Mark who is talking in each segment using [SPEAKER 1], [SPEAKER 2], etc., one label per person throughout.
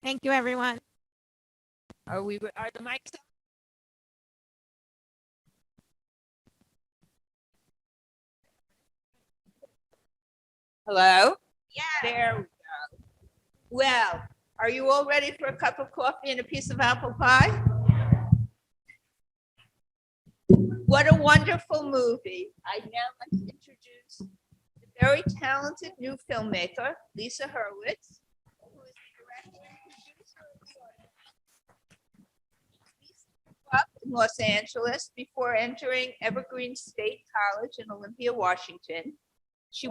[SPEAKER 1] Thank you, everyone.
[SPEAKER 2] Are the mics on? Hello?
[SPEAKER 1] Yeah.
[SPEAKER 2] There we go. Well, are you all ready for a cup of coffee and a piece of apple pie? What a wonderful movie. I'd now like to introduce the very talented new filmmaker, Lisa Hurwitz, who is the director and producer of the Automat. Lisa grew up in Los Angeles before entering Evergreen State College in Olympia, Washington. Is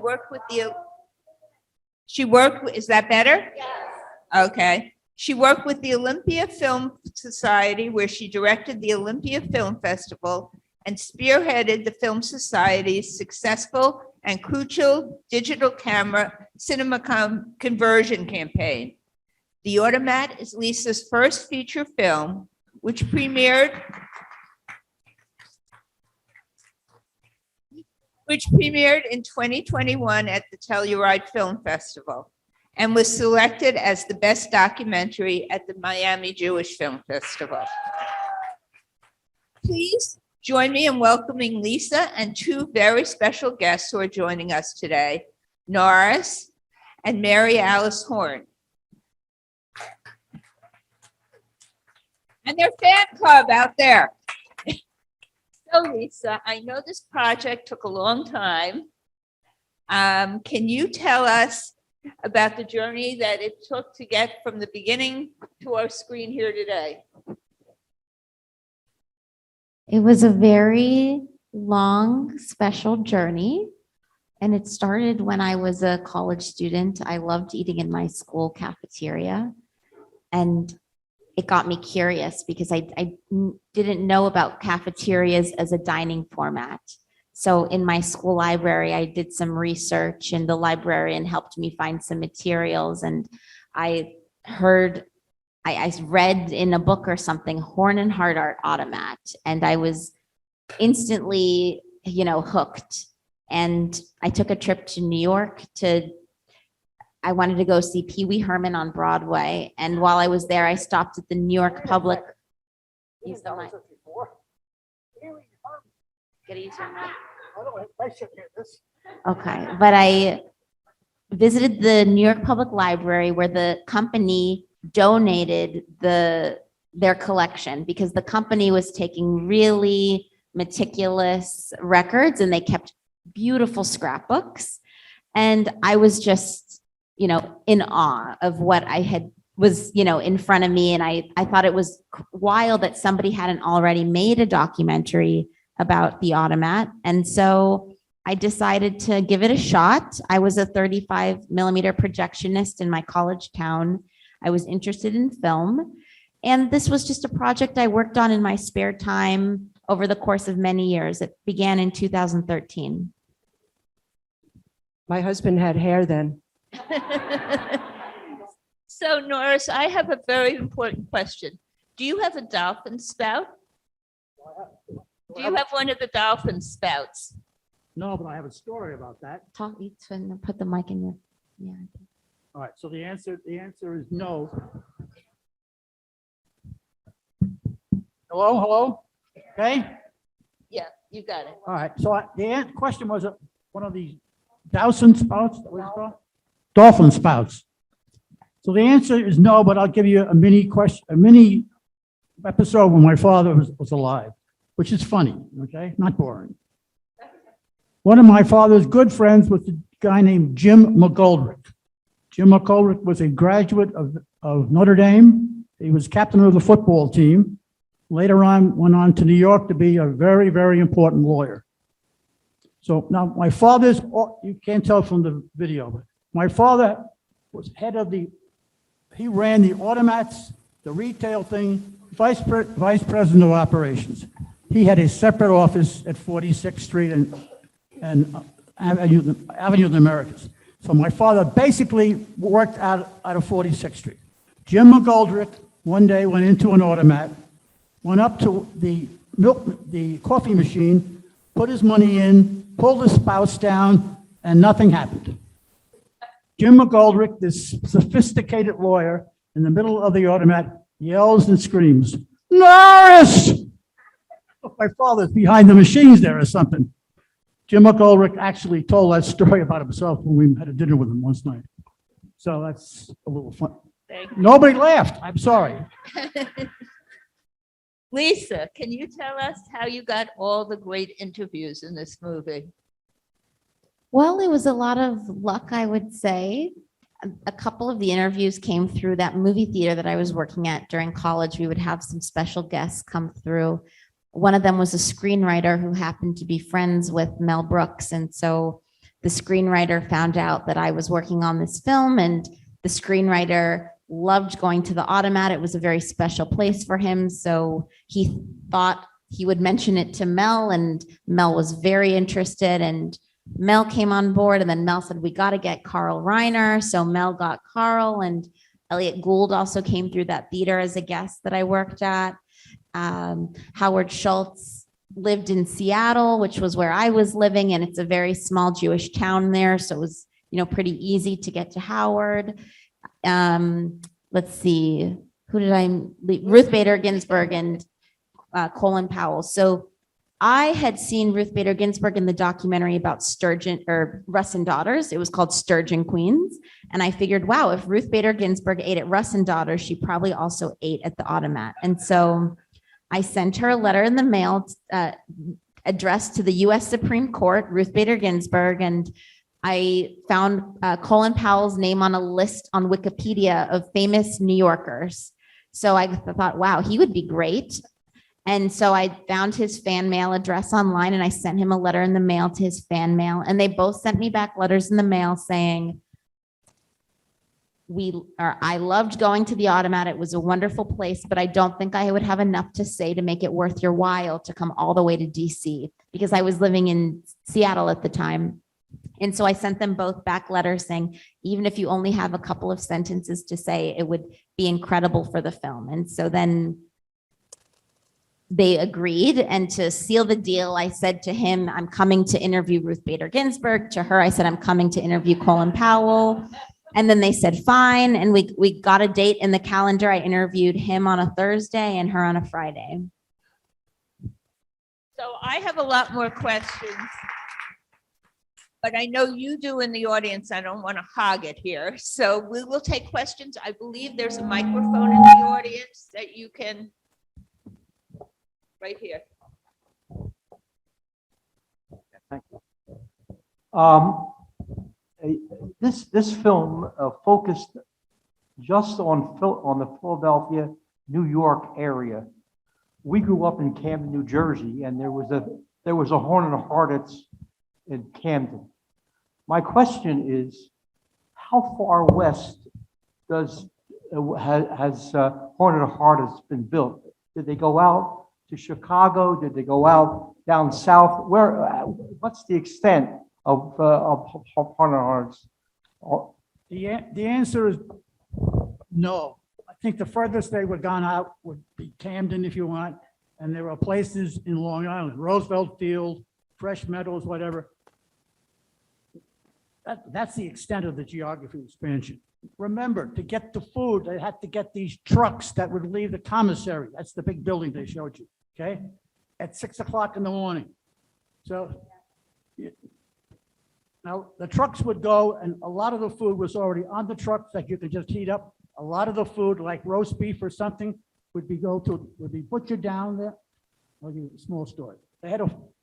[SPEAKER 2] that better? Yes. Okay. She worked with the Olympia Film Society, where she directed the Olympia Film Festival and spearheaded the Film Society's successful and crucial digital camera cinema conversion campaign. The Automat is Lisa's first feature film, which premiered in 2021 at the Telluride Film Festival and was selected as the best documentary at the Miami Jewish Film Festival. Please join me in welcoming Lisa and two very special guests who are joining us today, Norris and Mary Alice Horn. And their fan club out there. So Lisa, I know this project took a long time. Can you tell us about the journey that it took to get from the beginning to our screen here today?
[SPEAKER 3] It was a very long, special journey. And it started when I was a college student. I loved eating in my school cafeteria. And it got me curious because I didn't know about cafeterias as a dining format. So in my school library, I did some research and the librarian helped me find some materials. And I read in a book or something, Horn and Hard Art Automat. And I was instantly, hooked. And I took a trip to New York I wanted to go see Pee Wee Herman on Broadway. And while I was there, I stopped at the New York Public. You still might. Get easier now. Okay, but I visited the New York Public Library where the company donated their collection because the company was taking really meticulous records and they kept beautiful scrapbooks. And I was just, in awe of what was in front of me. And I thought it was wild that somebody hadn't already made a documentary about the Automat. And so I decided to give it a shot. I was a 35 millimeter projectionist in my college town. I was interested in film. And this was just a project I worked on in my spare time over the course of many years. It began in 2013.
[SPEAKER 4] My husband had hair then.
[SPEAKER 2] So Norris, I have a very important question. Do you have a dolphin spout? Do you have one of the dolphin spouts?
[SPEAKER 5] No, but I have a story about that.
[SPEAKER 3] Put the mic in your, yeah.
[SPEAKER 5] All right, so the answer is no. Hello? Okay?
[SPEAKER 2] Yeah, you got it.
[SPEAKER 5] All right, so the question was one of these Dowson spouts, what is it called? Dolphin spouts. So the answer is no, but I'll give you a mini episode when my father was alive, which is funny, okay? Not boring. One of my father's good friends was a guy named Jim McGoldrick. Jim McGoldrick was a graduate of Notre Dame. He was captain of the football team. Later on, went on to New York to be a very, very important lawyer. So now my father's, you can't tell from the video, but my father was he ran the Automats, the retail thing, vice president of operations. He had a separate office at 46th Street and Avenue of the Americas. So my father basically worked out of 46th Street. Jim McGoldrick one day went into an Automat, went up to the coffee machine, put his money in, pulled the spouts down, and nothing happened. Jim McGoldrick, this sophisticated lawyer, in the middle of the Automat, yells and screams, "Norris!" My father's behind the machines there or something. Jim McGoldrick actually told that story about himself when we had a dinner with him once night. So that's a little fun.
[SPEAKER 2] Thank
[SPEAKER 5] Nobody laughed. I'm sorry.
[SPEAKER 2] Lisa, can you tell us how you got all the great interviews in this movie?
[SPEAKER 3] Well, it was a lot of luck, I would say. A couple of the interviews came through that movie theater that I was working at during college. We would have some special guests come through. One of them was a screenwriter who happened to be friends with Mel Brooks. And so the screenwriter found out that I was working on this film, and the screenwriter loved going to the Automat. It was a very special place for him. So he thought he would mention it to Mel, and Mel was very interested, and Mel came on board, and then Mel said, we got to get Carl Reiner. So Mel got Carl, and Elliot Gould also came through that theater as a guest that I worked at. Howard Schultz lived in Seattle, which was where I was living, and it's a very small Jewish town there. So it was, pretty easy to get to Howard. Let's see, who did I leave? Ruth Bader Ginsburg and Colin Powell. So I had seen Ruth Bader Ginsburg in the documentary about Sturgeon or Russ and Daughters. It was called Sturgeon Queens. And I figured, wow, if Ruth Bader Ginsburg ate at Russ and Daughters, she probably also ate at the Automat. And so I sent her a letter in the mail addressed to the U.S. Supreme Court, Ruth Bader Ginsburg, and I found Colin Powell's name on a list on Wikipedia of famous New Yorkers. So I thought, wow, he would be great. And so I found his fan mail address online, and I sent him a letter in the mail to his fan mail. And they both sent me back letters in the mail saying, I loved going to the Automat. It was a wonderful place, but I don't think I would have enough to say to make it worth your while to come all the way to DC, because I was living in Seattle at the time. And so I sent them both back letters saying, even if you only have a couple of sentences to say, it would be incredible for the film. And so then they agreed. And to seal the deal, I said to him, I'm coming to interview Ruth Bader Ginsburg. To her, I said, I'm coming to interview Colin Powell. And then they said, fine. And we got a date in the calendar. I interviewed him on a Thursday and her on a Friday.
[SPEAKER 2] So I have a lot more questions, but I know you do in the audience. I don't want to hog it here. So we will take questions. I believe there's a microphone in the audience that you can, right here.
[SPEAKER 1] Thank you. This film focused just on the Philadelphia, New York area. We grew up in Camden, New Jersey, and there was a Horton and Horwitz in Camden. My question is, how far west has Horton and Horwitz been built? Did they go out to Chicago? Did they go out down south? What's the extent of Horton and Horwitz?
[SPEAKER 5] The answer is no. I think the furthest they would gone out would be Camden, if you want. And there are places in Long Island, Roosevelt Field, Fresh Meadows, whatever. That's the extent of the geography expansion. Remember, to get the food, they had to get these trucks that would leave the commissary. That's the big building they showed you, okay? At 6 o'clock in the morning. So now the trucks would go, and a lot of the food was already on the trucks that you could just heat up. A lot of the food, like roast beef or something, would be butchered down there. I'll give you a small story. I'll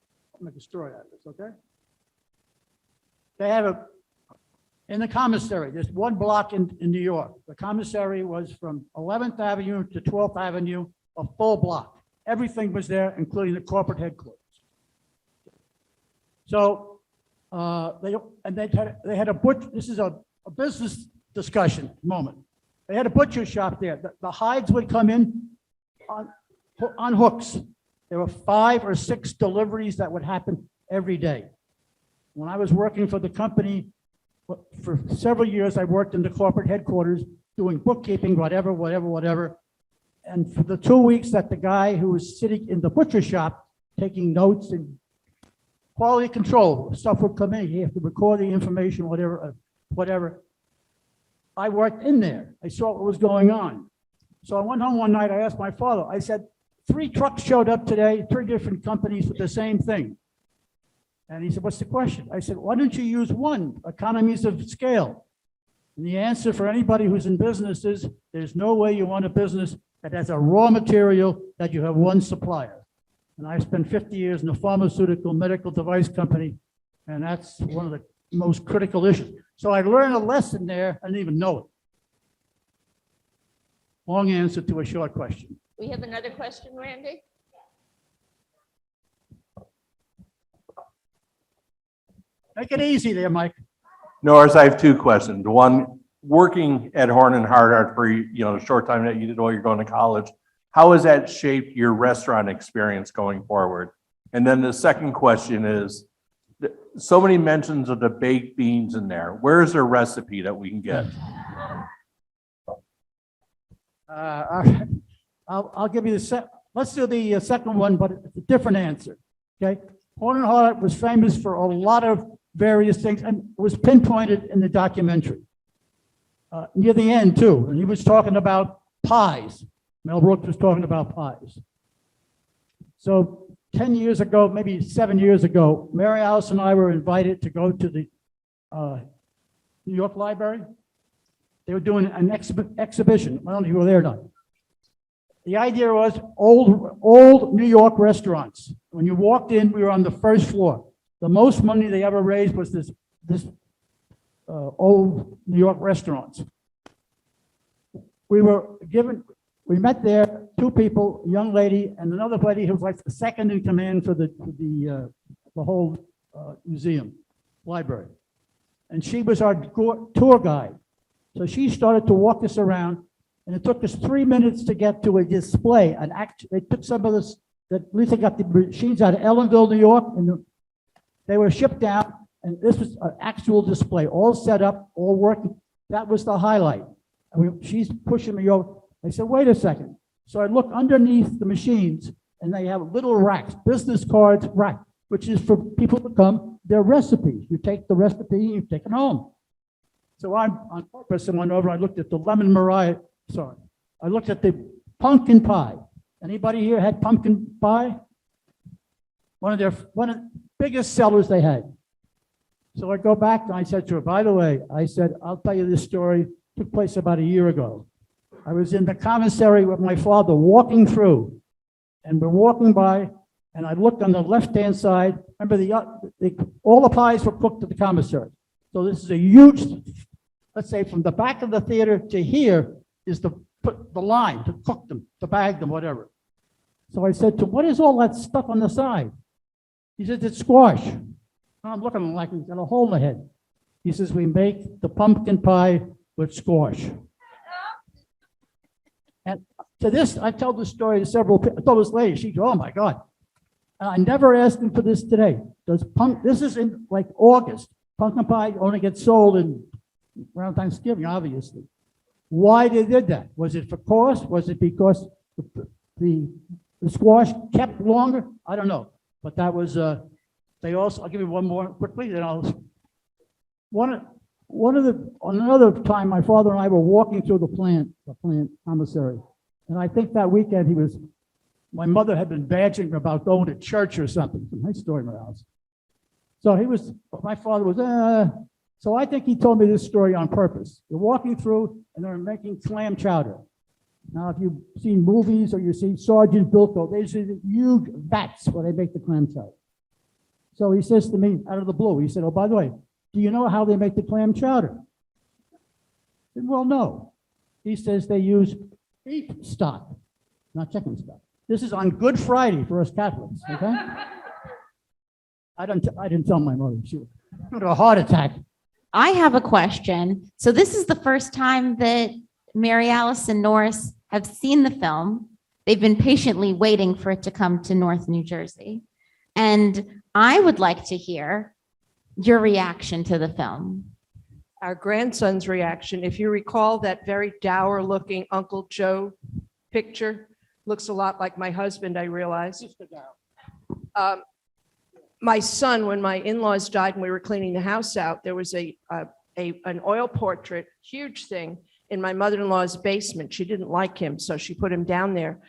[SPEAKER 5] make a story out of this, okay? They had in the commissary, there's one block in New York. The commissary was from 11th Avenue to 12th Avenue, a full block. Everything was there, including the corporate headquarters. So they had a butcher. This is a business discussion moment. They had a butcher shop there. The hides would come in on hooks. There were 5 or 6 deliveries that would happen every day. When I was working for the company for several years, I worked in the corporate headquarters doing bookkeeping, whatever. And for the 2 weeks that the guy who was sitting in the butcher shop taking notes and quality control, stuff would come in, he have to record the information, whatever. I worked in there. I saw what was going on. So I went home one night, I asked my father, I said, 3 trucks showed up today, 3 different companies with the same thing. And he said, what's the question? I said, why don't you use one, economies of scale? And the answer for anybody who's in business is, there's no way you want a business that has a raw material that you have one supplier. And I spent 50 years in a pharmaceutical medical device company, and that's one of the most critical issues. So I learned a lesson there, I didn't even know it. Long answer to a short question.
[SPEAKER 2] We have another question, Randy?
[SPEAKER 5] Make it easy there, Mike.
[SPEAKER 4] Norris, I have 2 questions. One, working at Horton and Hardart for, the short time that you did while you're going to college, how has that shaped your restaurant experience going forward? And then the second question is, so many mentions of the baked beans in there. Where's the recipe that we can get?
[SPEAKER 5] I'll give you let's do the second one, but it's a different answer, okay? Horton and Hardart was famous for a lot of various things and was pinpointed in the documentary. Near the end too, and he was talking about pies. Mel Brooks was talking about pies. So 10 years ago, maybe 7 years ago, Mary Alice and I were invited to go to the New York Library. They were doing an exhibition. I don't know if you were there or not. The idea was old New York restaurants. When you walked in, we were on the first floor. The most money they ever raised was this old New York restaurants. We met there, 2 people, a young lady and another lady who was like the second in command for the whole museum, library. And she was our tour guide. So she started to walk us around, and it took us 3 minutes to get to a display. They took some of this, that Lisa got the machines out of Ellenville, New York, and they were shipped down, and this was an actual display, all set up, all working. That was the highlight. She's pushing me over. I said, wait a second. So I look underneath the machines, and they have little racks, business cards rack, which is for people to come, their recipes. You take the recipe, you take it home. So I'm on purpose, I went over, I looked at the I looked at the pumpkin pie. Anybody here had pumpkin pie? One of the biggest sellers they had. So I go back and I said to her, by the way, I said, I'll tell you this story, took place about a year ago. I was in the commissary with my father walking through, and we're walking by, and I looked on the left-hand side. Remember, all the pies were cooked at the commissary. So this is a huge, let's say from the back of the theater to here is the line to cook them, to bag them, whatever. So I said to him, what is all that stuff on the side? He said, it's squash. I'm looking at him like he's got a hole in the head. He says, we make the pumpkin pie with squash. And to this, I tell this story to several people. I told this lady, she goes, oh my God. And I never asked him for this today. This is in like August. Pumpkin pie only gets sold around Thanksgiving, obviously. Why they did that? Was it for cost? Was it because the squash kept longer? I don't know. But that was, I'll give you one more quickly, then another time, my father and I were walking through the plant commissary. And I think that weekend my mother had been badgering about going to church or something. Nice story in my house. So my father was, so I think he told me this story on purpose. We're walking through and they're making clam chowder. Now, if you've seen movies or you see Sergeant Bilko, there's huge vats where they make the clam chowder. So he says to me out of the blue, he said, oh, by the way, do you know how they make the clam chowder? I said, well, no. He says they use beef stock, not chicken stock. This is on Good Friday for us Catholics, okay? I didn't tell my mother. She had a heart attack.
[SPEAKER 3] I have a question. So this is the first time that Mary Alice and Norris have seen the film. They've been patiently waiting for it to come to North New Jersey. And I would like to hear your reaction to the film.
[SPEAKER 6] Our grandson's reaction, if you recall that very dour-looking Uncle Joe picture, looks a lot like my husband, I realize. My son, when my in-laws died and we were cleaning the house out, there was a an oil portrait, huge thing, in my mother-in-law's basement. She didn't like him, so she put him down there.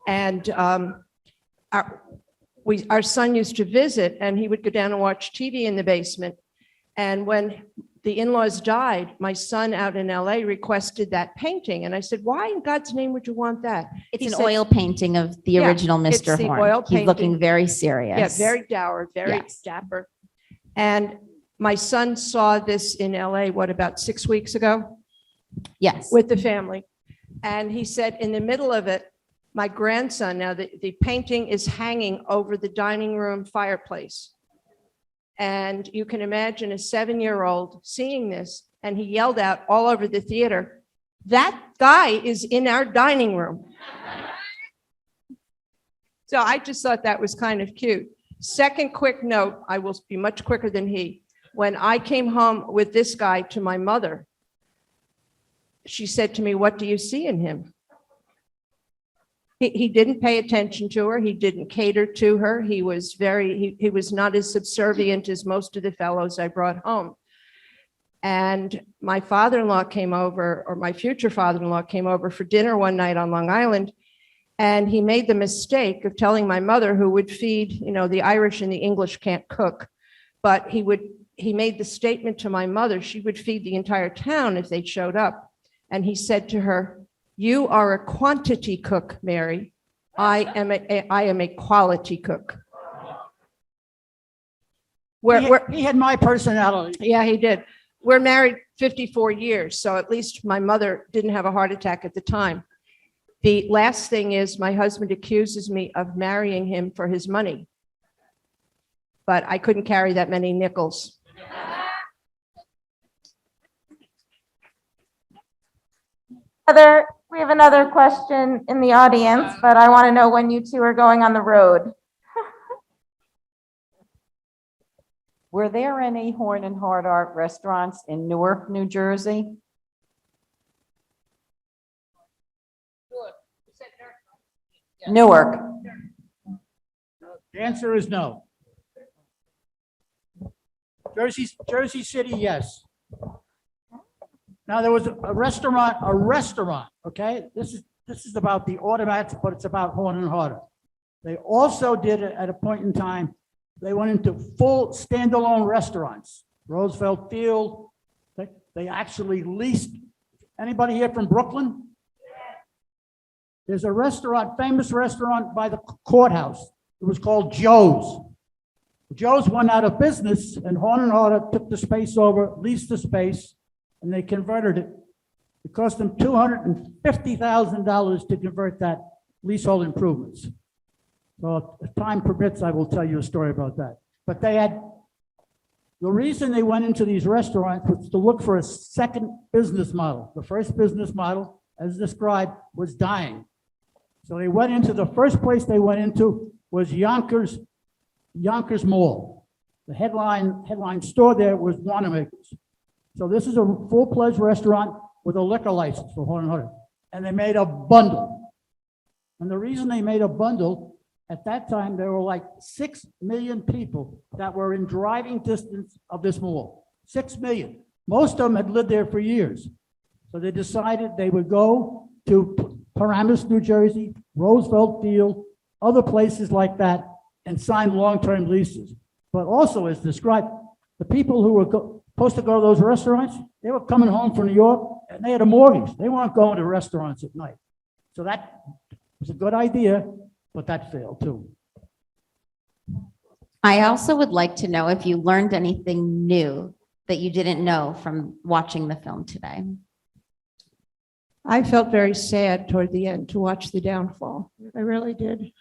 [SPEAKER 6] And our son used to visit, and he would go down and watch TV in the basement. And when the in-laws died, my son out in LA requested that painting. And I said, why in God's name would you want that?
[SPEAKER 3] It's
[SPEAKER 6] He
[SPEAKER 3] an
[SPEAKER 6] said-
[SPEAKER 3] oil painting of the
[SPEAKER 6] Yeah,
[SPEAKER 3] original
[SPEAKER 6] it's
[SPEAKER 3] Mr.
[SPEAKER 6] the
[SPEAKER 3] Horn.
[SPEAKER 6] oil
[SPEAKER 3] He's looking
[SPEAKER 6] painting.
[SPEAKER 3] very serious.
[SPEAKER 6] Yeah, very dour, very
[SPEAKER 3] Yes.
[SPEAKER 6] dapper. And my son saw this in LA, what, about 6 weeks ago
[SPEAKER 3] Yes.
[SPEAKER 6] with the family. And he said in the middle of it, my grandson, now the painting is hanging over the dining room fireplace. And you can imagine a 7-year-old seeing this, and he yelled out all over the theater, "That guy is in our dining room." So I just thought that was kind of cute. Second quick note, I will be much quicker than he. When I came home with this guy to my mother, she said to me, "What do you see in him?" He didn't pay attention to her. He didn't cater to her. He was he was not as subservient as most of the fellows I brought home. And my father-in-law came over, or my future father-in-law came over for dinner one night on Long Island. And he made the mistake of telling my mother, who would feed, the Irish and the English can't cook, but he made the statement to my mother, she would feed the entire town if they showed up. And he said to her, "You are a quantity cook, Mary. I am a quality cook."
[SPEAKER 5] He had my personality.
[SPEAKER 6] Yeah, he did. We're married 54 years, so at least my mother didn't have a heart attack at the time. The last thing is my husband accuses me of marrying him for his money, but I couldn't carry that many nickels.
[SPEAKER 7] We have another question in the audience, but I want to know when you two are going on the road.
[SPEAKER 8] Were there any Horn and Hard Art restaurants in Newark, New Jersey? Newark.
[SPEAKER 5] The answer is no. Jersey City, yes. Now, there was a restaurant, okay? This is about the Automats, but it's about Horn and Harder. They also did it at a point in time, they went into full standalone restaurants. Roosevelt Field, they actually leased. Anybody here from Brooklyn? There's a restaurant, famous restaurant by the courthouse. It was called Joe's. Joe's went out of business, and Horn and Harder took the space over, leased the space, and they converted it. It cost them $250,000 to convert that leasehold improvements. So if time permits, I will tell you a story about that. But the reason they went into these restaurants was to look for a second business model. The first business model, as described, was dying. So they went into, the first place they went into was Yonkers Mall. The headline store there was Wanamaker's. So this is a full-fledged restaurant with a liquor license for Horn and Harder. And they made a bundle. And the reason they made a bundle, at that time, there were like 6 million people that were in driving distance of this mall. 6 million. Most of them had lived there for years. So they decided they would go to Paramus, New Jersey, Roosevelt Field, other places like that, and sign long-term leases. But also, as described, the people who were supposed to go to those restaurants, they were coming home from New York, and they had a mortgage. They weren't going to restaurants at night. So that was a good idea, but that failed too.
[SPEAKER 3] I also would like to know if you learned anything new that you didn't know from watching the film today.
[SPEAKER 6] I felt very sad toward the end to watch the downfall. I really did.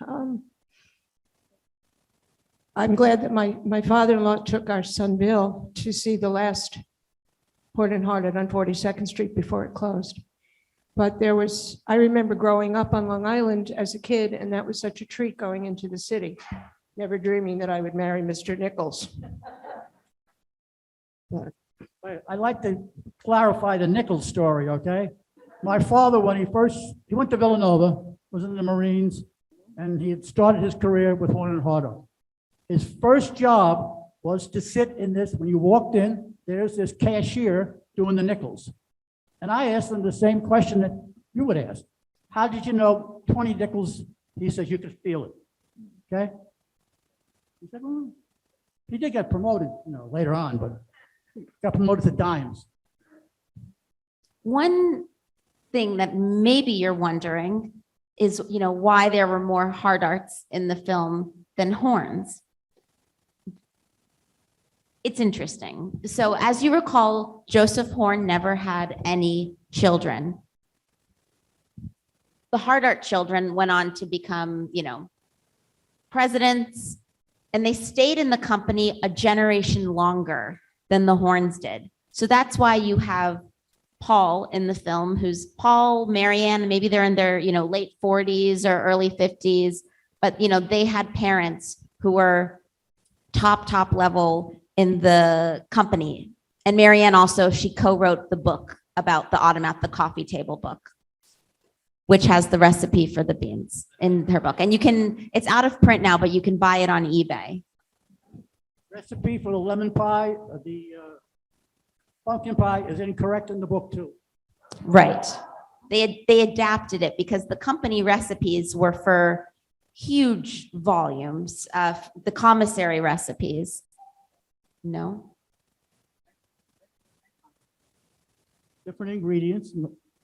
[SPEAKER 6] I'm glad that my father-in-law took our son Bill to see the last Horton and Hardart on 42nd Street before it closed. But I remember growing up on Long Island as a kid, and that was such a treat going into the city, never dreaming that I would marry Mr. Nichols.
[SPEAKER 5] I'd like to clarify the Nichols story, okay? My father, when he went to Villanova, was in the Marines, and he had started his career with Horton and Hardart. His first job was to sit in this, when you walked in, there's this cashier doing the nickels. And I asked him the same question that you would ask. How did you know 20 nickels? He says, you could feel it. Okay? He said, well, he did get promoted, later on, but he got promoted to dimes.
[SPEAKER 3] One thing that maybe you're wondering is, why there were more hard arts in the film than horns. It's interesting. So as you recall, Joseph Horn never had any children. The hard art children went on to become, presidents, and they stayed in the company a generation longer than the Horns did. So that's why you have Paul in the film, who's Paul, Marianne, maybe they're in their, late 40s or early 50s, but, they had parents who were top level in the company. And Marianne also, she co-wrote the book about the Automat, the coffee table book, which has the recipe for the beans in her book. And it's out of print now, but you can buy it on eBay.
[SPEAKER 5] Recipe for the lemon pie, the pumpkin pie is incorrect in the book too.
[SPEAKER 3] Right. They adapted it because the company recipes were for huge volumes of the commissary recipes. No,
[SPEAKER 5] Different ingredients.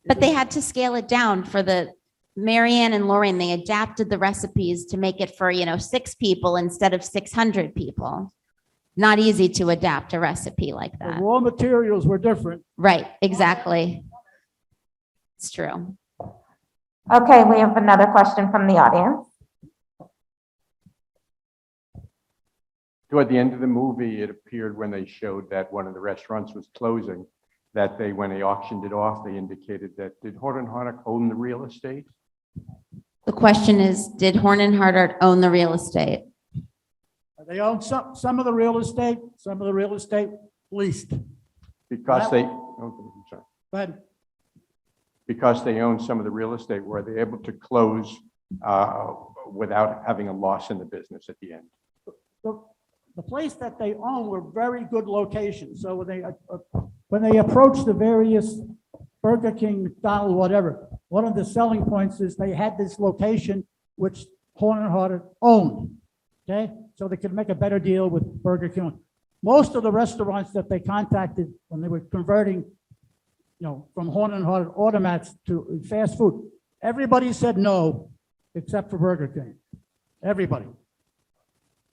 [SPEAKER 3] but they had to scale it down for the Marianne and Lorraine. They adapted the recipes to make it for, 6 people instead of 600 people. Not easy to adapt a recipe like
[SPEAKER 5] The
[SPEAKER 3] that.
[SPEAKER 5] raw materials were different.
[SPEAKER 3] Right, exactly. It's true.
[SPEAKER 7] Okay, we have another question from the audience.
[SPEAKER 9] Toward the end of the movie, it appeared when they showed that one of the restaurants was closing, that when they auctioned it off, they indicated that, did Horton Hardock own the real estate?
[SPEAKER 3] The question is, did Horn and Hardart own the real estate?
[SPEAKER 5] They owned some of the real estate, some of the real estate leased.
[SPEAKER 9] Because they, oh, I'm sorry.
[SPEAKER 5] But
[SPEAKER 9] Because they owned some of the real estate, were they able to close without having a loss in the business at the end?
[SPEAKER 5] the place that they own were very good locations. So when they approached the various Burger King, McDonald's, whatever, one of the selling points is they had this location which Horn and Hardart owned. Okay, so they could make a better deal with Burger King. Most of the restaurants that they contacted when they were converting, from Horn and Hardart automats to fast food, everybody said no, except for Burger King. Everybody.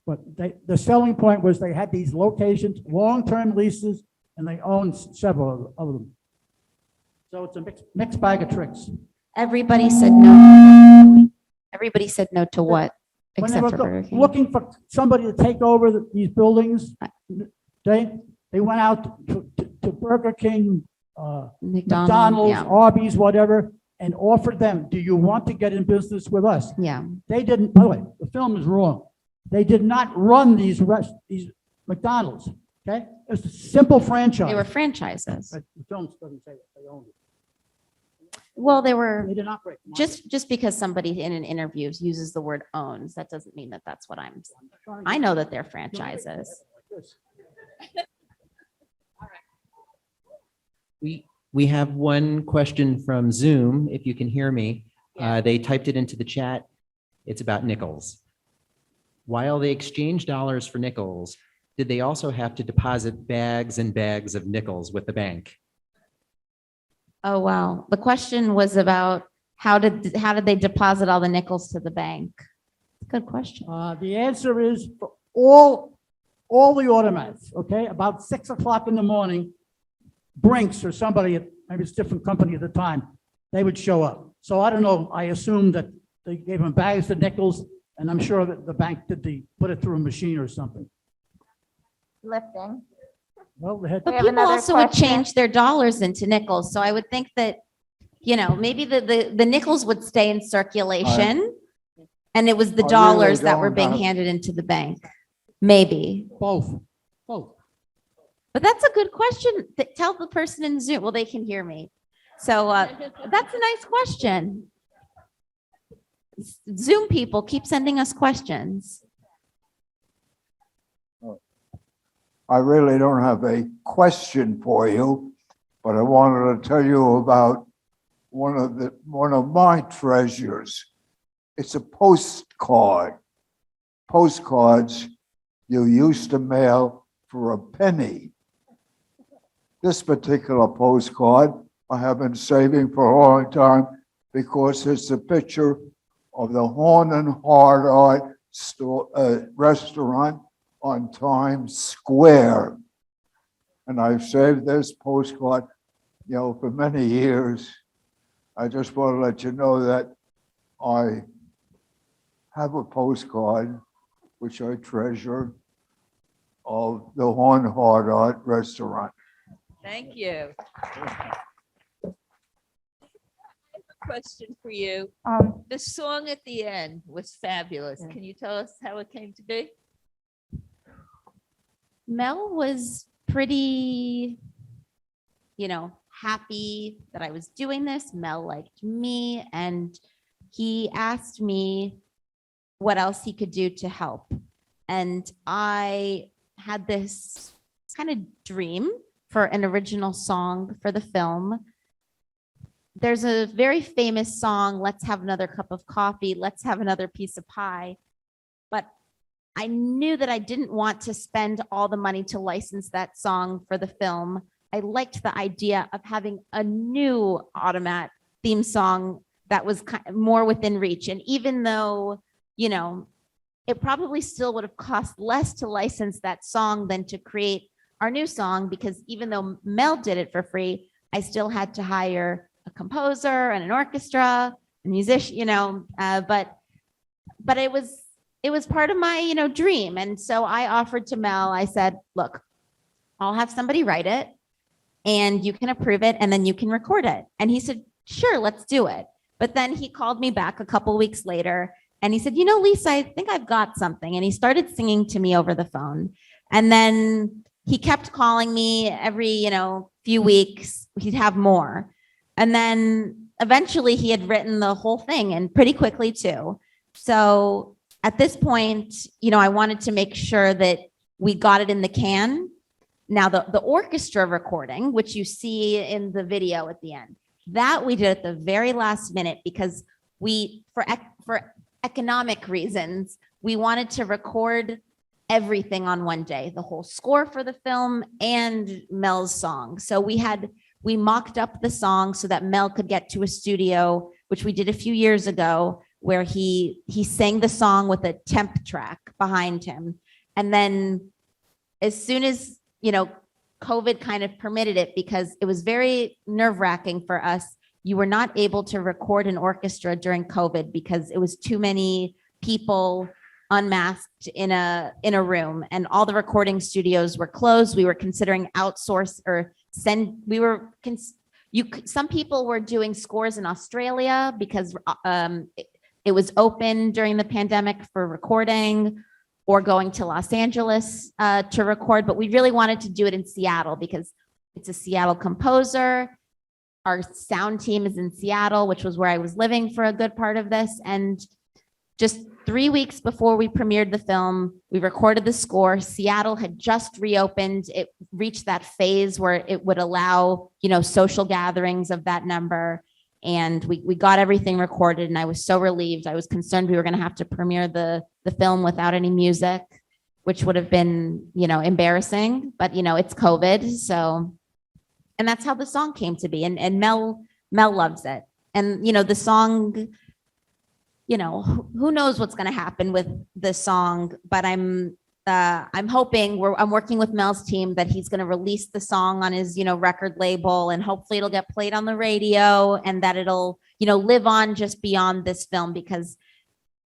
[SPEAKER 5] But the selling point was they had these locations, long-term leases, and they owned several of them. So it's a mixed bag of tricks.
[SPEAKER 3] Everybody said no. Everybody said no to what?
[SPEAKER 5] When they
[SPEAKER 3] Except
[SPEAKER 5] were
[SPEAKER 3] for Burger King.
[SPEAKER 5] looking for somebody to take over these buildings, they went out to Burger King, McDonald's,
[SPEAKER 3] yeah.
[SPEAKER 5] Arby's, whatever, and offered them, do you want to get in business with us?
[SPEAKER 3] Yeah.
[SPEAKER 5] They didn't, by the way, the film is wrong. They did not run these McDonald's, okay? It's a simple franchise.
[SPEAKER 3] They were franchises.
[SPEAKER 5] But the film doesn't say that they owned it.
[SPEAKER 3] Well, they were,
[SPEAKER 5] They didn't operate.
[SPEAKER 3] just because somebody in an interview uses the word owns, that doesn't mean that that's what I know that they're franchises.
[SPEAKER 10] We have one question from Zoom, if you can hear me. They typed it into the chat. It's about nickels. While they exchanged dollars for nickels, did they also have to deposit bags and bags of nickels with the bank?
[SPEAKER 3] Oh, wow. The question was about how did they deposit all the nickels to the bank? Good question.
[SPEAKER 5] The answer is for all the automats, okay? About 6 o'clock in the morning, Brinks or somebody, maybe it's a different company at the time, they would show up. So I don't know, I assume that they gave them bags of nickels, and I'm sure that the bank put it through a machine or something.
[SPEAKER 7] Lifting.
[SPEAKER 5] Well, they had,
[SPEAKER 3] But
[SPEAKER 7] We have
[SPEAKER 3] people
[SPEAKER 7] another
[SPEAKER 3] also would
[SPEAKER 7] question.
[SPEAKER 3] change their dollars into nickels. So I would think that, maybe the nickels would stay in circulation. And it was the
[SPEAKER 9] I really
[SPEAKER 3] dollars that were
[SPEAKER 9] don't
[SPEAKER 3] being
[SPEAKER 9] know.
[SPEAKER 3] handed into the bank. Maybe.
[SPEAKER 5] both.
[SPEAKER 3] But that's a good question. Tell the person in Zoom. Well, they can hear me. So that's a nice question. Zoom people keep sending us questions.
[SPEAKER 11] I really don't have a question for you, but I wanted to tell you about one of my treasures. It's a postcard. Postcards you used to mail for a penny. This particular postcard I have been saving for a long time because it's a picture of the Horn and Hard Art store, restaurant on Times Square. And I've saved this postcard, for many years. I just want to let you know that I have a postcard, which I treasure, of the Horn Hard Art restaurant.
[SPEAKER 2] Thank you. Question for you. The song at the end was fabulous. Can you tell us how it came to be?
[SPEAKER 3] Mel was pretty, happy that I was doing this. Mel liked me, and he asked me what else he could do to help. And I had this kind of dream for an original song for the film. There's a very famous song, "Let's Have Another Cup of Coffee, Let's Have Another Piece of Pie." But I knew that I didn't want to spend all the money to license that song for the film. I liked the idea of having a new Automat theme song that was more within reach. And even though, it probably still would have cost less to license that song than to create our new song, because even though Mel did it for free, I still had to hire a composer and an orchestra, a musician, but it was part of my, dream. And so I offered to Mel, I said, look, I'll have somebody write it and you can approve it and then you can record it. And he said, sure, let's do it. But then he called me back a couple weeks later and he said, Lisa, I think I've got something. And he started singing to me over the phone. And then he kept calling me every, few weeks. He'd have more. And then eventually he had written the whole thing, and pretty quickly too. So at this point, I wanted to make sure that we got it in the can. Now the orchestra recording, which you see in the video at the end, that we did at the very last minute because for economic reasons, we wanted to record everything on one day, the whole score for the film and Mel's song. So we mocked up the song so that Mel could get to a studio, which we did a few years ago, where he sang the song with a temp track behind him. And then as soon as, COVID kind of permitted it, because it was very nerve-wracking for us. You were not able to record an orchestra during COVID because it was too many people unmasked in a room, and all the recording studios were closed. We were considering outsource or some people were doing scores in Australia because it was open during the pandemic for recording, or going to Los Angeles to record. But we really wanted to do it in Seattle because it's a Seattle composer. Our sound team is in Seattle, which was where I was living for a good part of this. And just 3 weeks before we premiered the film, we recorded the score. Seattle had just reopened. It reached that phase where it would allow, social gatherings of that number. And we got everything recorded, and I was so relieved. I was concerned we were going to have to premiere the film without any music, which would have been, embarrassing. But, it's COVID. So, and that's how the song came to be. And Mel loves it. And, the song, who knows what's going to happen with the song, but I'm hoping I'm working with Mel's team that he's going to release the song on his, record label, and hopefully it'll get played on the radio, and that it'll, live on just beyond this film, because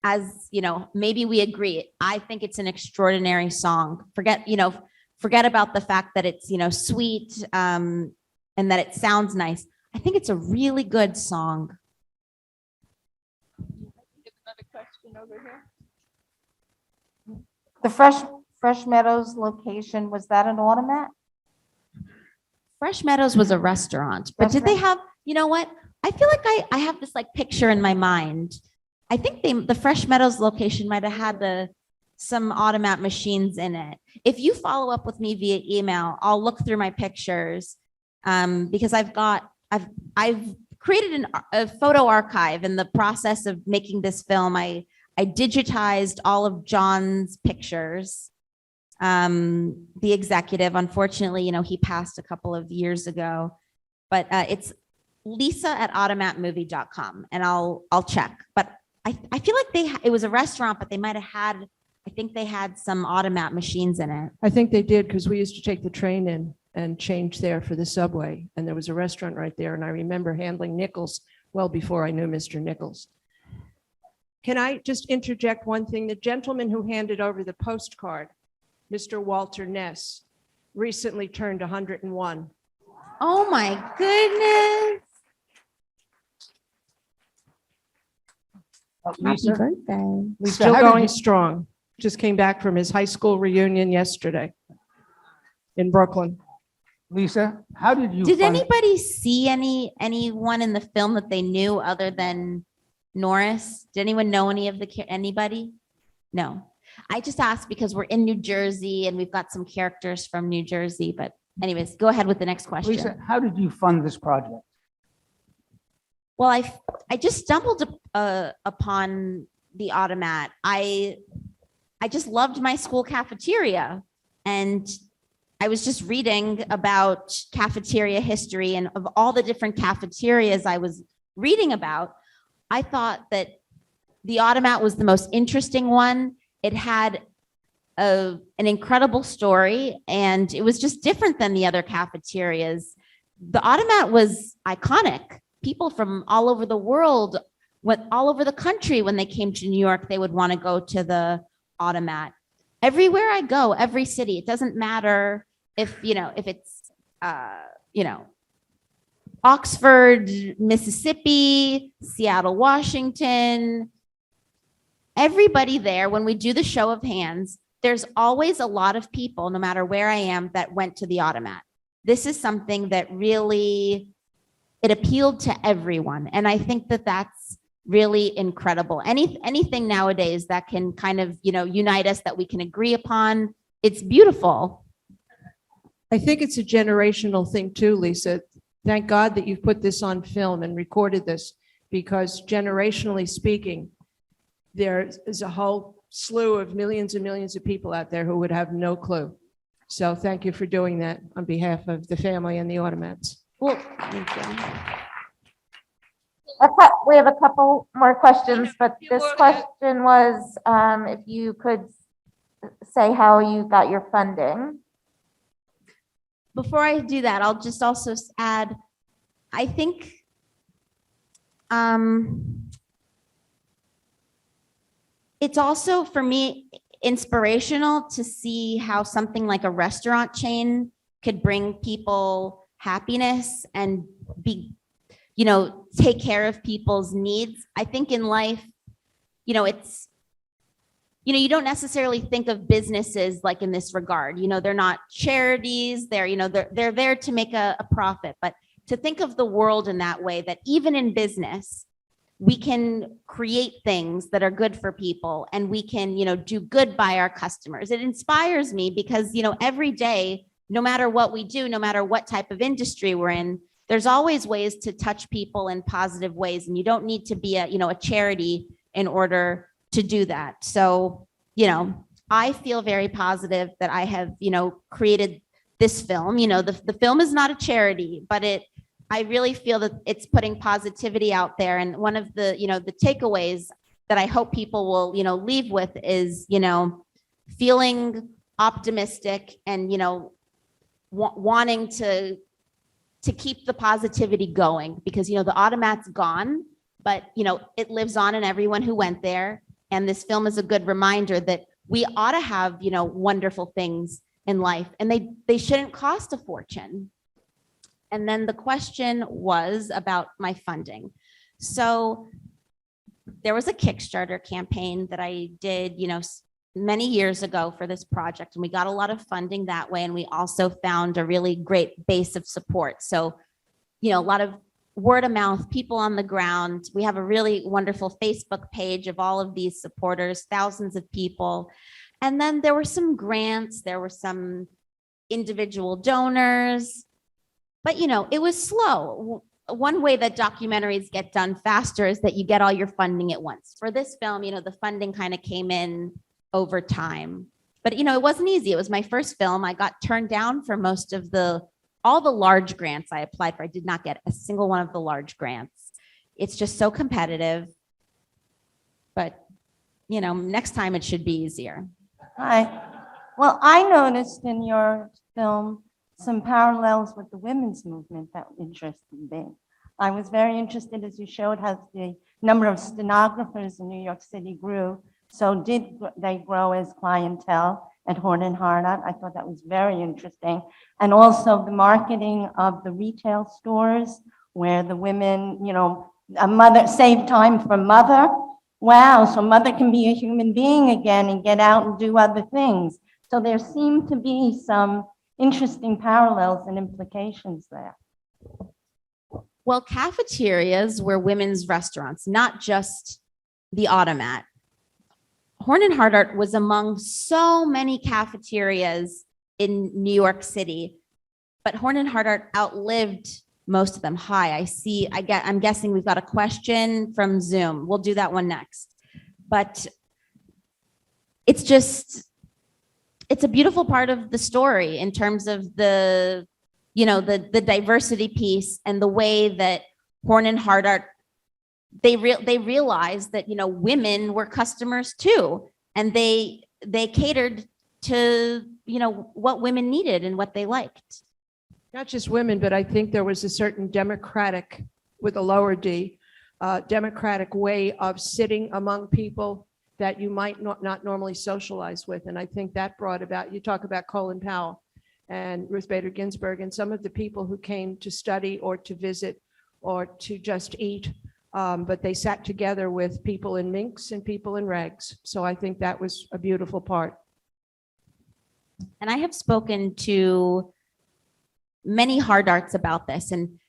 [SPEAKER 3] as, maybe we agree, I think it's an extraordinary song. Forget about the fact that it's, sweet, and that it sounds nice. I think it's a really good song.
[SPEAKER 2] Another question over here.
[SPEAKER 7] The Fresh Meadows location, was that an Automat?
[SPEAKER 3] Fresh Meadows was a restaurant, but did they have, what? I feel like I have this picture in my mind. I think the Fresh Meadows location might have had some Automat machines in it. If you follow up with me via email, I'll look through my pictures because I've created a photo archive in the process of making this film. I digitized all of John's pictures. The executive, unfortunately, he passed a couple of years ago, but it's Lisa@automatmovie.com, and I'll check. But I feel like it was a restaurant, but they might have had, I think they had some Automat machines in it.
[SPEAKER 6] I think they did because we used to take the train in and change there for the subway. And there was a restaurant right there. And I remember handling Nichols well before I knew Mr. Nichols. Can I just interject one thing? The gentleman who handed over the postcard, Mr. Walter Ness, recently turned 101.
[SPEAKER 3] Oh my goodness. Happy
[SPEAKER 5] Lisa,
[SPEAKER 3] birthday.
[SPEAKER 6] He's
[SPEAKER 5] So
[SPEAKER 6] still
[SPEAKER 5] how did
[SPEAKER 6] going
[SPEAKER 5] you-
[SPEAKER 6] strong. Just came back from his high school reunion yesterday in Brooklyn.
[SPEAKER 5] Lisa, how did you?
[SPEAKER 3] Did
[SPEAKER 5] fund-
[SPEAKER 3] anybody see anyone in the film that they knew other than Norris? Did anyone know anybody? No. I just asked because we're in New Jersey and we've got some characters from New Jersey, but anyways, go ahead with the next question.
[SPEAKER 5] Lisa, how did you fund this project?
[SPEAKER 3] Well, I just stumbled upon the Automat. I just loved my school cafeteria, and I was just reading about cafeteria history, and of all the different cafeterias I was reading about, I thought that the Automat was the most interesting one. It had an incredible story, and it was just different than the other cafeterias. The Automat was iconic. People from all over the world, all over the country, when they came to New York, they would want to go to the Automat. Everywhere I go, every city, it doesn't matter if it's Oxford, Mississippi, Seattle, Washington, everybody there, when we do the show of hands, there's always a lot of people, no matter where I am, that went to the Automat. This is something that really, it appealed to everyone. And I think that that's really incredible. Anything nowadays that can kind of, unite us, that we can agree upon, it's beautiful.
[SPEAKER 6] I think it's a generational thing too, Lisa. Thank God that you've put this on film and recorded this, because generationally speaking, there is a whole slew of millions and millions of people out there who would have no clue. So thank you for doing that on behalf of the family and the Automats.
[SPEAKER 3] Well, thank you.
[SPEAKER 7] We have a couple more questions, but
[SPEAKER 2] few
[SPEAKER 7] this
[SPEAKER 2] more.
[SPEAKER 7] question was, if you could say how you got your funding.
[SPEAKER 3] Before I do that, I'll just also add, I think it's also, for me, inspirational to see how something like a restaurant chain could bring people happiness and take care of people's needs. I think in life, it's, you don't necessarily think of businesses like in this regard. They're not charities. They're there to make a profit. But to think of the world in that way, that even in business, we can create things that are good for people, and we can, do good by our customers. It inspires me because, every day, no matter what we do, no matter what type of industry we're in, there's always ways to touch people in positive ways. And you don't need to be a charity in order to do that. So, I feel very positive that I have, created this film. The film is not a charity, but I really feel that it's putting positivity out there. And one of the, the takeaways that I hope people will, leave with is, feeling optimistic and, wanting to keep the positivity going, because, the Automat's gone, but, it lives on in everyone who went there. And this film is a good reminder that we ought to have, wonderful things in life, and they shouldn't cost a fortune. And then the question was about my funding. So there was a Kickstarter campaign that I did, many years ago for this project, and we got a lot of funding that way. And we also found a really great base of support. So, a lot of word of mouth, people on the ground. We have a really wonderful Facebook page of all of these supporters, thousands of people. And then there were some grants, there were some individual donors, but it was slow. One way that documentaries get done faster is that you get all your funding at once. For this film, the funding kind of came in over time. But it wasn't easy. It was my first film. I got turned down for most of all the large grants I applied for. I did not get a single one of the large grants. It's just so competitive. But next time it should be easier.
[SPEAKER 12] Hi. Well, I noticed in your film some parallels with the women's movement that interested me. I was very interested, as you showed, how the number of stenographers in New York City grew. So did they grow as clientele at Horton Hardart? I thought that was very interesting. And also the marketing of the retail stores where the women, a mother, save time for mother. Wow, so mother can be a human being again and get out and do other things. So there seem to be some interesting parallels and implications there.
[SPEAKER 3] Well, cafeterias were women's restaurants, not just the Automat. Horton Hardart was among so many cafeterias in New York City, but Horton Hardart outlived most of them. Hi, I'm guessing we've got a question from Zoom. We'll do that one next. But it's a beautiful part of the story in terms of the diversity piece and the way that Horton Hardart, they realized that, women were customers too. And they catered to, what women needed and what they liked.
[SPEAKER 6] Not just women, but I think there was a certain democratic, with a lower D, democratic way of sitting among people that you might not normally socialize with. And I think that brought about, you talk about Colin Powell and Ruth Bader Ginsburg and some of the people who came to study or to visit or to just eat, but they sat together with people in minks and people in rags. So I think that was a beautiful part.
[SPEAKER 3] And I have spoken to many Hardarts about this. And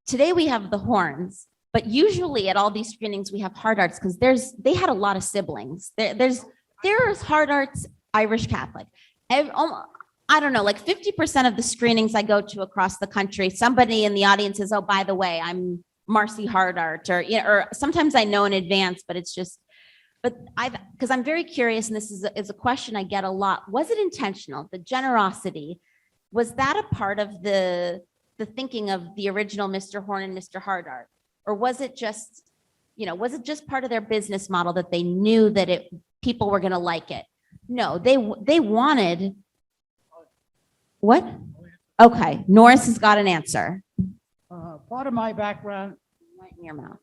[SPEAKER 3] today we have the Horns, but usually at all these screenings, we have Hardarts because they had a lot of siblings. There's Hardarts, Irish Catholic. I don't know, like 50% of the screenings I go to across the country, somebody in the audience says, oh, by the way, I'm Marcy Hardart, or sometimes I know in advance, but it's just, because I'm very curious, and this is a question I get a lot. Was it intentional, the generosity? Was that a part of the thinking of the original Mr. Horn and Mr. Hardart? Or was it just part of their business model that they knew that people were going to like it? No, they wanted. What? Okay, Norris has got an answer.
[SPEAKER 5] Part of my background,
[SPEAKER 3] Right in your mouth.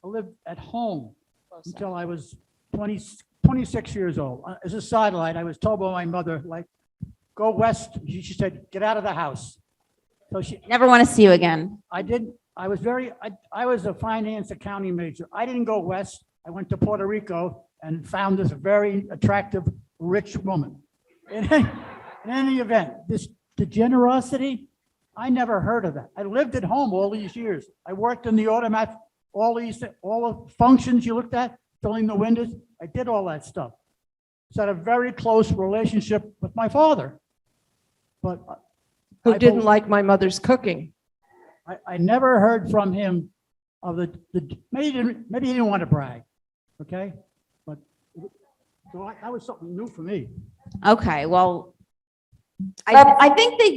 [SPEAKER 5] I lived at home until I was 26 years old. As a sidelight, I was told by my mother, go west. She said, get out of the house. So
[SPEAKER 3] Never want to see you again.
[SPEAKER 5] I was a finance accounting major. I didn't go west. I went to Puerto Rico and found this very attractive, rich woman. In any event, the generosity, I never heard of that. I lived at home all these years. I worked in the Automat, all the functions you looked at, filling the windows. I did all that stuff. So I had a very close relationship with my father. But
[SPEAKER 6] Who didn't like my mother's cooking.
[SPEAKER 5] I never heard from him of maybe he didn't want to brag, okay? But so that was something new for me.
[SPEAKER 3] Okay, well, I think that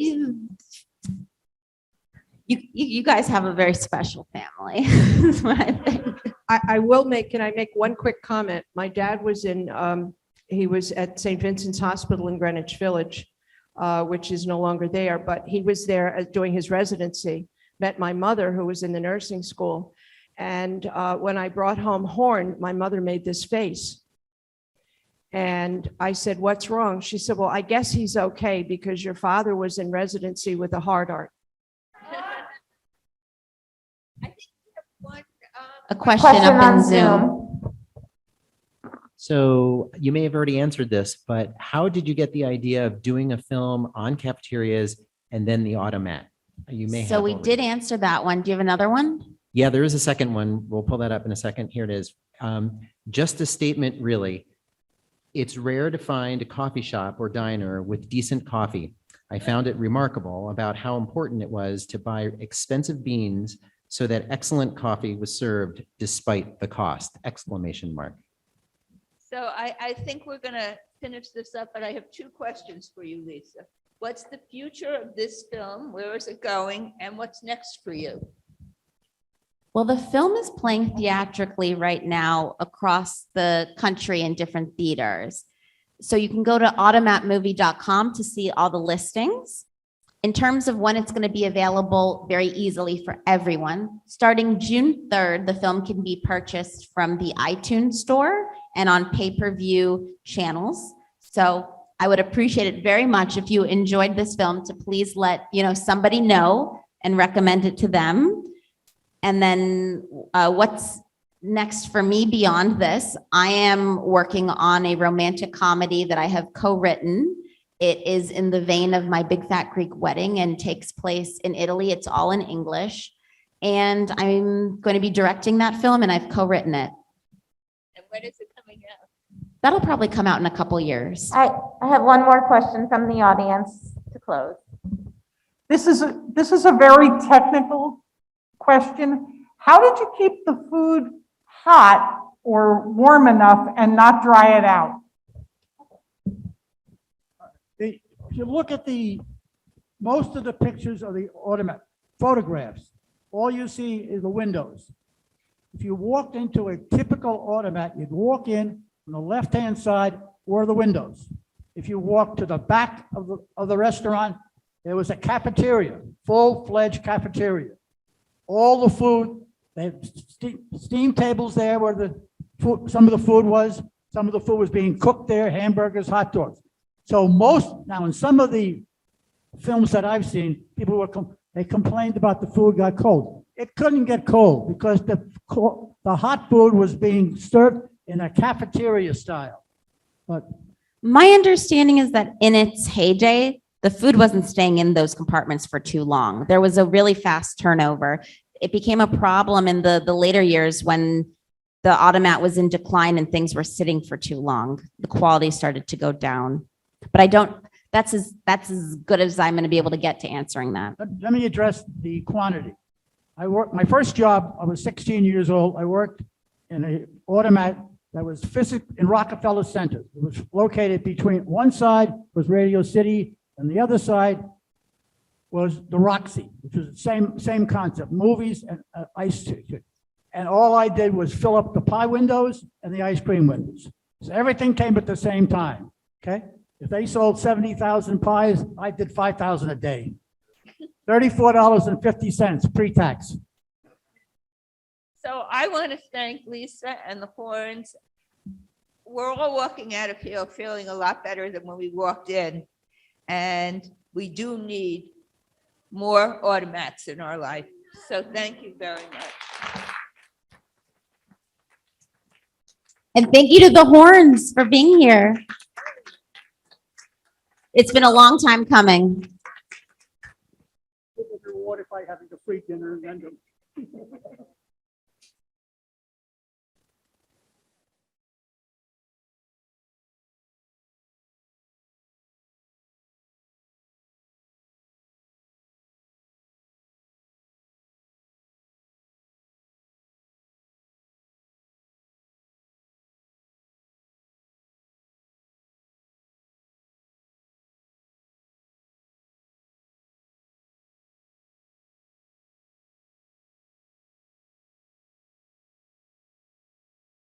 [SPEAKER 3] you guys have a very special family. Is what I think.
[SPEAKER 6] Can I make one quick comment? My dad was he was at St. Vincent's Hospital in Greenwich Village, which is no longer there, but he was there doing his residency, met my mother who was in the nursing school. And when I brought home Horn, my mother made this face. And I said, what's wrong? She said, well, I guess he's okay because your father was in residency with a Hardart.
[SPEAKER 3] A question up in Zoom.
[SPEAKER 10] So you may have already answered this, but how did you get the idea of doing a film on cafeterias and then the Automat? You may
[SPEAKER 3] So
[SPEAKER 10] have
[SPEAKER 3] we
[SPEAKER 10] already.
[SPEAKER 3] did answer that one. Do you have another one?
[SPEAKER 10] Yeah, there is a second one. We'll pull that up in a second. Here it is. Just a statement, really. It's rare to find a coffee shop or diner with decent coffee. I found it remarkable about how important it was to buy expensive beans so that excellent coffee was served despite the cost, exclamation mark.
[SPEAKER 2] So I think we're going to finish this up, but I have two questions for you, Lisa. What's the future of this film? Where is it going? And what's next for you?
[SPEAKER 3] Well, the film is playing theatrically right now across the country in different theaters. So you can go to automatmovie.com to see all the listings. In terms of when it's going to be available very easily for everyone, starting June 3rd, the film can be purchased from the iTunes store and on pay-per-view channels. So I would appreciate it very much if you enjoyed this film to please let somebody know and recommend it to them. And then what's next for me beyond this? I am working on a romantic comedy that I have co-written. It is in the vein of My Big Fat Greek Wedding and takes place in Italy. It's all in English. And I'm going to be directing that film, and I've co-written it.
[SPEAKER 2] And when is it coming out?
[SPEAKER 3] That'll probably come out in a couple years.
[SPEAKER 7] I have one more question from the audience to close.
[SPEAKER 13] This is a very technical question. How did you keep the food hot or warm enough and not dry it out?
[SPEAKER 5] If you look at most of the pictures of the Automat photographs, all you see is the windows. If you walked into a typical Automat, you'd walk in, on the left-hand side were the windows. If you walk to the back of the restaurant, there was a cafeteria, full-fledged cafeteria. All the food, they had steam tables there where some of the food was. Some of the food was being cooked there, hamburgers, hot dogs. So now in some of the films that I've seen, people they complained about the food got cold. It couldn't get cold because the hot food was being served in a cafeteria style. But
[SPEAKER 3] My understanding is that in its heyday, the food wasn't staying in those compartments for too long. There was a really fast turnover. It became a problem in the later years when the Automat was in decline and things were sitting for too long. The quality started to go down. But that's as good as I'm going to be able to get to answering that.
[SPEAKER 5] let me address the quantity. My first job, I was 16 years old. I worked in an Automat that was in Rockefeller Center. It was located between, one side was Radio City and the other side was the Roxy, which was the same concept, movies and ice ticket. And all I did was fill up the pie windows and the ice cream windows. So everything came at the same time, okay? If they sold 70,000 pies, I did 5,000 a day. $34.50 pre-tax.
[SPEAKER 2] So I want to thank Lisa and the Horns. We're all walking out of here feeling a lot better than when we walked in. And we do need more Automats in our life. So thank you very much.
[SPEAKER 3] And thank you to the Horns for being here. It's been a long time coming.
[SPEAKER 5] Reward if I having a free dinner and then